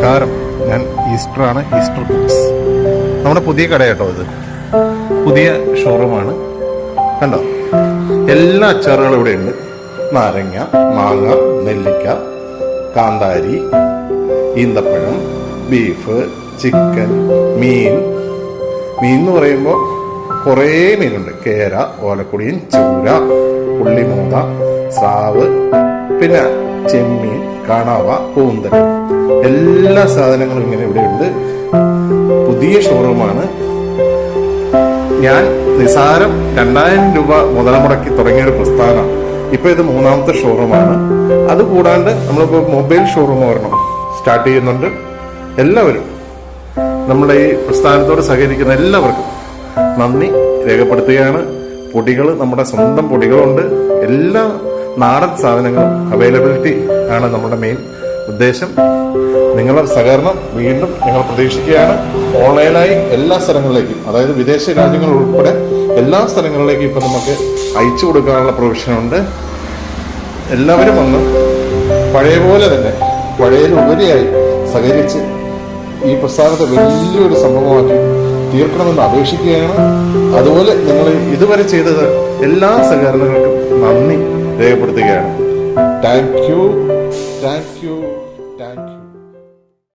നമസ്കാരം. ഞാൻ Easter cooks. നമ്മുടെ പുതിയ കട കേട്ടോ, ഇത് പുതിയ ഷോറൂമാണ്. കണ്ടോ, എല്ലാ അച്ചാറുകളും ഇവിടെ ഉണ്ട്. നാരങ്ങ, മാങ്ങ, നെല്ലിക്ക, കാന്താരി, ഈന്തപ്പഴം, ബീഫ്, ചിക്കൻ, മീൻ എന്ന് പറയുമ്പോൾ കുറേ മീനുണ്ട്. കേര, ഓലക്കുടിയൻ, ചൂര, പുള്ളിമൂത, സ്രാവ്, പിന്നെ ചെമ്മീൻ, കണവ, കൂന്തൽ, എല്ലാ സാധനങ്ങളും ഇങ്ങനെ ഇവിടെ ഉണ്ട്. പുതിയ ഷോറൂമാണ്. ഞാൻ നിസാരം 2000 രൂപ മുതൽ മുടക്കി തുടങ്ങിയൊരു പ്രസ്ഥാനമാണ്. ഇപ്പൊ ഇത് 3ാമത്തെ ഷോറൂമാണ്. അതുകൂടാണ്ട് നമ്മളിപ്പോൾ മൊബൈൽ ഷോറൂം ഒരെണ്ണം സ്റ്റാർട്ട് ചെയ്യുന്നുണ്ട്. എല്ലാവരും നമ്മുടെ ഈ പ്രസ്ഥാനത്തോട് സഹകരിക്കുന്ന എല്ലാവർക്കും നന്ദി രേഖപ്പെടുത്തുകയാണ്. പൊടികൾ, നമ്മുടെ സ്വന്തം പൊടികളുണ്ട്. എല്ലാ നാടൻ സാധനങ്ങളും അവൈലബിലിറ്റി ആണ് നമ്മുടെ മെയിൻ ഉദ്ദേശം. നിങ്ങളുടെ സഹകരണം വീണ്ടും ഞങ്ങൾ പ്രതീക്ഷിക്കുകയാണ്. ഓൺലൈനായി എല്ലാ സ്ഥലങ്ങളിലേക്കും, അതായത് വിദേശ രാജ്യങ്ങൾ ഉൾപ്പെടെ എല്ലാ സ്ഥലങ്ങളിലേക്കും ഇപ്പം നമുക്ക് അയച്ചു കൊടുക്കാനുള്ള പ്രൊവിഷനുണ്ട്. എല്ലാവരും വന്ന് പഴയ പോലെ തന്നെ, പഴയതിലുപരിയായി സഹകരിച്ച് ഈ പ്രസ്ഥാനത്തെ വലിയൊരു സംഭവമാക്കി തീർക്കണമെന്ന് അപേക്ഷിക്കുകയാണ്. അതുപോലെ നിങ്ങൾ ഇതുവരെ ചെയ്തത് എല്ലാ സഹകരണങ്ങൾക്കും നന്ദി രേഖപ്പെടുത്തുകയാണ്. Thank you.